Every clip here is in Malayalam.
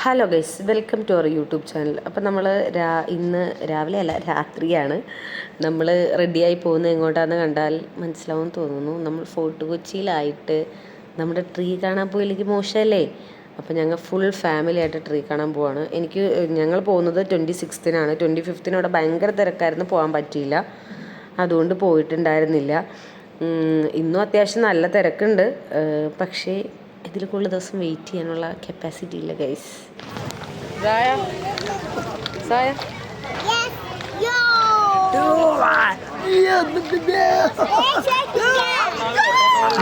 Hello guys, welcome to our YouTube channel. അപ്പോൾ നമ്മൾ ഇന്ന് രാവിലെ അല്ല, രാത്രിയാണ് നമ്മൾ റെഡിയായി പോകുന്നത്. എങ്ങോട്ടാണെന്ന് കണ്ടാൽ മനസ്സിലാവുമെന്ന് തോന്നുന്നു. നമ്മൾ ഫോർട്ട് കൊച്ചിയിലായിട്ട് നമ്മുടെ ട്രീ കാണാൻ പോയില്ലെങ്കിൽ മോശമല്ലേ? അപ്പോൾ ഞങ്ങൾ ഫുൾ ഫാമിലി ആയിട്ട് ട്രീ കാണാൻ പോവാണ്. ഞങ്ങൾ പോകുന്നത് 26-നാണ്. 25-ന് അവിടെ ഭയങ്കര തിരക്കായിരുന്നു, പോകാൻ പറ്റിയില്ല, അതുകൊണ്ട് പോയിട്ടുണ്ടായിരുന്നില്ല. ഇന്നും അത്യാവശ്യം നല്ല തിരക്കുണ്ട്, പക്ഷേ ഇതിൽ കൂടുതൽ ദിവസം വെയിറ്റ് ചെയ്യാനുള്ള കപ്പാസിറ്റി ഇല്ല ഗൈസ്.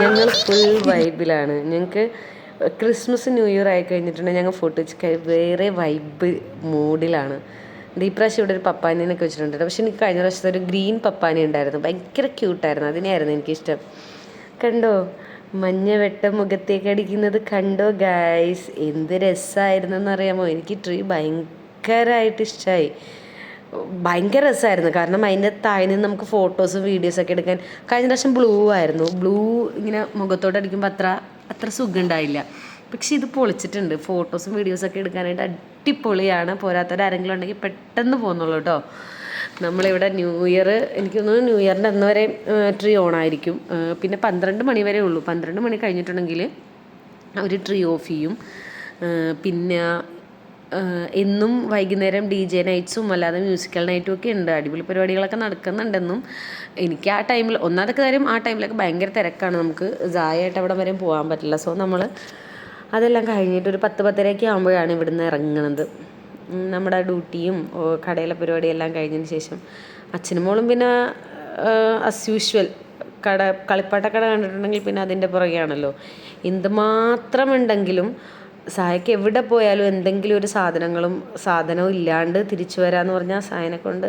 ഞങ്ങൾ ഫുൾ വൈബിലാണ്. ഞങ്ങൾക്ക് ക്രിസ്മസ് ന്യൂ ഇയർ ആയി കഴിഞ്ഞിട്ടുണ്ടെങ്കിൽ ഞങ്ങൾ ഫോട്ടോ വെച്ച് വേറെ വൈബ് മൂഡിലാണ്. ഈ പ്രാവശ്യം ഇവിടെ ഒരു പപ്പാനീനൊക്കെ വെച്ചിട്ടുണ്ട്. പക്ഷെ എനിക്ക് കഴിഞ്ഞ പ്രാവശ്യത്തെ ഒരു ഗ്രീൻ പപ്പാനി ഉണ്ടായിരുന്നു, ഭയങ്കര ക്യൂട്ടായിരുന്നു. അതിനെയായിരുന്നു എനിക്കിഷ്ടം. കണ്ടോ മഞ്ഞ വെട്ടം മുഖത്തേക്ക് അടിക്കുന്നത്, കണ്ടോ ഗൈസ്? എന്ത് രസമായിരുന്നെന്നറിയാമോ? എനിക്ക് ട്രീ ഭയങ്കരമായിട്ട് ഇഷ്ടമായി, ഭയങ്കര രസമായിരുന്നു. കാരണം അതിൻ്റെ താഴെ നിന്ന് നമുക്ക് ഫോട്ടോസും വീഡിയോസൊക്കെ എടുക്കാൻ. കഴിഞ്ഞ പ്രാവശ്യം ബ്ലൂ ആയിരുന്നു, ബ്ലൂ ഇങ്ങനെ മുഖത്തോട്ട് അടിക്കുമ്പോൾ അത്ര സുഖം ഉണ്ടായില്ല. പക്ഷെ ഇത് പൊളിച്ചിട്ടുണ്ട്, ഫോട്ടോസും വീഡിയോസൊക്കെ എടുക്കാനായിട്ട് അടിപൊളിയാണ്. പോരാത്തവരാരെങ്കിലും ഉണ്ടെങ്കിൽ പെട്ടെന്ന് പോകുന്നുള്ളൂ കേട്ടോ. നമ്മളിവിടെ ന്യൂ ഇയർ, എനിക്ക് തോന്നുന്നു ന്യൂ ഇയറിൻ്റെ അന്ന് വരെ ട്രീ ഓണായിരിക്കും. പിന്നെ 12 മണി വരെ ഉള്ളൂ. 12 മണി കഴിഞ്ഞിട്ടുണ്ടെങ്കിൽ ഒരു ട്രീ ഓഫ് ചെയ്യും. പിന്നെ എന്നും വൈകുന്നേരം DJ നൈറ്റ്സും അല്ലാതെ മ്യൂസിക്കൽ നൈറ്റും ഒക്കെ ഉണ്ട്. അടിപൊളി പരിപാടികളൊക്കെ നടക്കുന്നുണ്ടെന്നും. എനിക്ക് ആ ടൈമിൽ ഒന്നാമത്തെ കാര്യം, ആ ടൈമിലൊക്കെ ഭയങ്കര തിരക്കാണ്, നമുക്ക് ജായായിട്ട് അവിടെ വരെ പോകാൻ പറ്റില്ല. സോ നമ്മൾ അതെല്ലാം കഴിഞ്ഞിട്ട് ഒരു 10-10:30 ആകുമ്പോഴാണ് ഇവിടുന്ന് ഇറങ്ങുന്നത്. നമ്മുടെ ഡ്യൂട്ടിയും കടയിലെ പരിപാടിയെല്ലാം കഴിഞ്ഞതിന് ശേഷം അച്ഛനും മോളും പിന്നെ ആസ് യൂഷ്വൽ കളിപ്പാട്ടക്കട കണ്ടിട്ടുണ്ടെങ്കിൽ പിന്നെ അതിൻ്റെ പുറകെയാണല്ലോ. എന്തുമാത്രം ഉണ്ടെങ്കിലും സായക്ക് എവിടെ പോയാലും എന്തെങ്കിലും ഒരു സാധനവും ഇല്ലാണ്ട് തിരിച്ചു വരാമെന്ന് പറഞ്ഞാൽ സായനെ കൊണ്ട്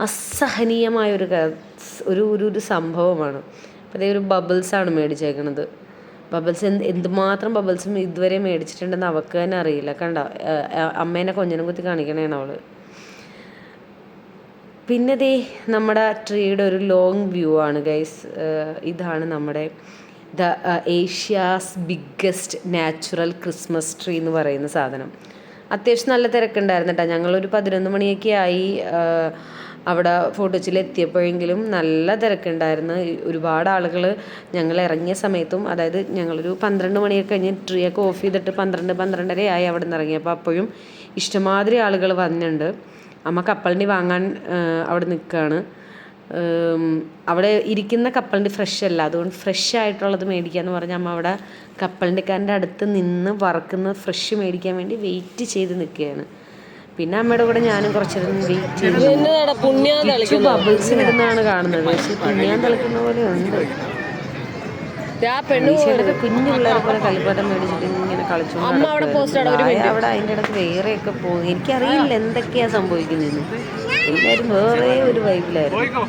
അസഹനീയമായൊരു ഒരു സംഭവമാണ്. അപ്പോൾ അതേ ഒരു ബബിൾസാണ് മേടിച്ചേക്കണത്. ബബിൾസ് എന്തുമാത്രം ബബിൾസും ഇതുവരെ മേടിച്ചിട്ടുണ്ടെന്ന് അവൾക്ക് തന്നെ അറിയില്ല. കണ്ട അമ്മേനെ കൊഞ്ഞനം കുത്തി കാണിക്കണേണ് അവൾ. പിന്നെ ദേ നമ്മുടെ ട്രീയുടെ ഒരു ലോങ് വ്യൂ ആണ് ഗൈസ്. ഇതാണ് നമ്മുടെ Asia's biggest natural Christmas tree എന്ന് പറയുന്ന സാധനം. അത്യാവശ്യം നല്ല തിരക്കുണ്ടായിരുന്നു കേട്ടോ. ഞങ്ങളൊരു 11 മണിയൊക്കെ ആയി അവിടെ ഫോർട്ട് കൊച്ചിയിൽ എത്തിയപ്പോഴെങ്കിലും നല്ല തിരക്കുണ്ടായിരുന്നു. ഒരുപാട് ആളുകൾ ഞങ്ങൾ ഇറങ്ങിയ സമയത്തും, അതായത് ഞങ്ങളൊരു 12 മണിയൊക്കെ കഴിഞ്ഞ് ട്രീ ഒക്കെ ഓഫ് ചെയ്തിട്ട് 12-12:30 ആയി അവിടെ നിന്ന് ഇറങ്ങിയപ്പോൾ അപ്പോഴും ഇഷ്ടമാതിരി ആളുകൾ വന്നിട്ടുണ്ട്. അമ്മ കപ്പലണ്ടി വാങ്ങാൻ അവിടെ നിൽക്കുകയാണ്. അവിടെ ഇരിക്കുന്ന കപ്പലണ്ടി ഫ്രഷ് അല്ല, അതുകൊണ്ട് ഫ്രഷ് ആയിട്ടുള്ളത് മേടിക്കാമെന്ന് പറഞ്ഞാൽ അമ്മ അവിടെ കപ്പലണ്ടിക്കാരൻ്റെ അടുത്ത് നിന്ന് വറക്കുന്ന ഫ്രഷ് മേടിക്കാൻ വേണ്ടി വെയിറ്റ് ചെയ്ത് നിൽക്കുകയാണ്. പിന്നെ അമ്മയുടെ കൂടെ ഞാനും കുറച്ചേരം വെയിറ്റ് ചെയ്തു. ബബിൾസ് ഇടുന്നതാണ് കാണുന്നത്, പക്ഷെ പുണ്യാൻ തളിക്കുന്ന പോലെ ഉണ്ട്. കുഞ്ഞു പിള്ളേരെ പോലെ കളിപ്പാട്ടം മേടിച്ചിട്ട് ഇങ്ങനെ കളിച്ചോണ്ട് അവിടെ അതിൻ്റെ ഇടയ്ക്ക് വേറെയൊക്കെ പോകും. എനിക്കറിയില്ല എന്തൊക്കെയാണ് സംഭവിക്കുന്നതെന്ന്. എല്ലാവരും വേറെ ഒരു വൈബിലായിരുന്നു.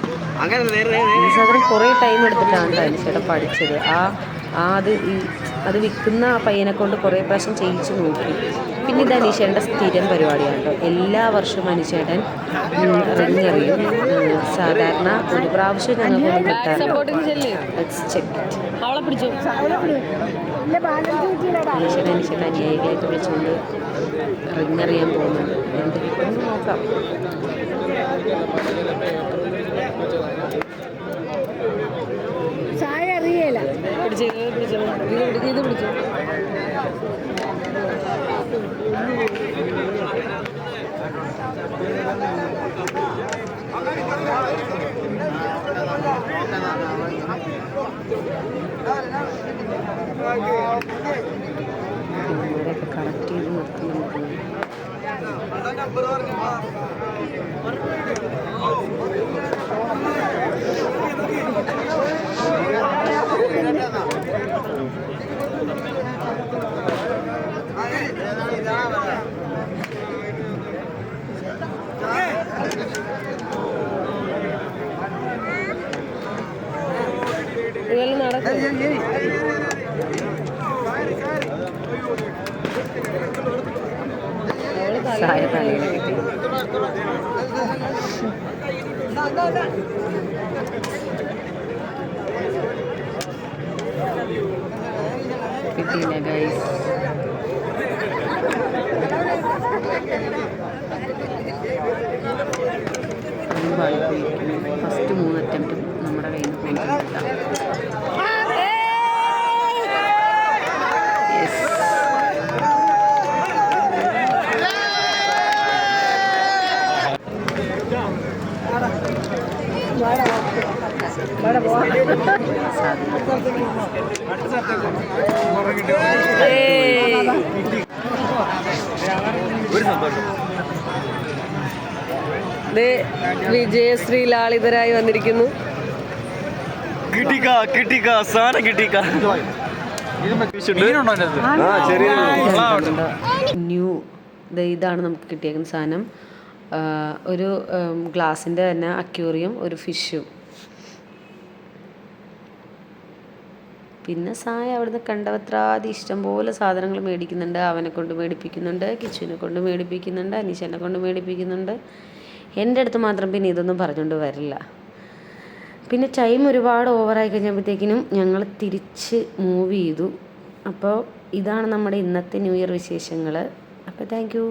ഈ സാധനം കുറേ ടൈം എടുത്തിട്ടാണ് അനിഷേട്ടൻ പഠിച്ചത്. അത് വിൽക്കുന്ന പയ്യനെ കൊണ്ട് കുറേ പ്രാവശ്യം ചെയ്യിച്ച് നോക്കി. പിന്നെ ഇത് അനീഷേട്ടൻ്റെ സ്ഥിരം പരിപാടിയാണ് കേട്ടോ. എല്ലാ വർഷവും അനീഷേട്ടൻ റിങ്ങറിയും. സാധാരണ ഒരു പ്രാവശ്യം ഞങ്ങൾക്കൊന്നും കിട്ടാറില്ല. അനീഷേട്ടൻ അനുയായികളായിട്ട് വിളിച്ചുകൊണ്ട് റിങ്ങറിയാൻ പോകുന്നുണ്ട്. എന്ത് കിട്ടുമെന്ന് നോക്കാം. ചായ അറിയില്ല. ഇത് പിടിച്ചു. ഇവരൊക്കെ കറക്റ്റ് ചെയ്ത് നിർത്തുന്നുണ്ട്. ഇതെല്ലാം നടക്കും. സായ തലയിൽ കിട്ടി. കിട്ടിയില്ല ഗൈസ്. വിജയശ്രീ ലാളിതരായി വന്നിരിക്കുന്നു. ന്യൂ ഇതാണ് നമുക്ക് കിട്ടിയേക്കുന്ന സാധനം. ഒരു ഗ്ലാസിൻ്റെ തന്നെ അക്വേറിയം, ഒരു ഫിഷും. പിന്നെ സായ അവിടുന്ന് കണ്ടവത്രാതി ഇഷ്ടംപോലെ സാധനങ്ങൾ മേടിക്കുന്നുണ്ട്. അവനെ കൊണ്ട് മേടിപ്പിക്കുന്നുണ്ട്, കിച്ചുവിനെ കൊണ്ട് മേടിപ്പിക്കുന്നുണ്ട്, അനീഷനെ കൊണ്ട് മേടിപ്പിക്കുന്നുണ്ട്. എൻ്റെ അടുത്ത് മാത്രം പിന്നെ ഇതൊന്നും പറഞ്ഞുകൊണ്ട് വരില്ല. പിന്നെ ടൈം ഒരുപാട് ഓവറായി കഴിഞ്ഞപ്പോഴത്തേക്കിനും ഞങ്ങൾ തിരിച്ച് മൂവ് ചെയ്തു. അപ്പോൾ ഇതാണ് നമ്മുടെ ഇന്നത്തെ ന്യൂ ഇയർ വിശേഷങ്ങൾ. അപ്പോൾ താങ്ക് യു.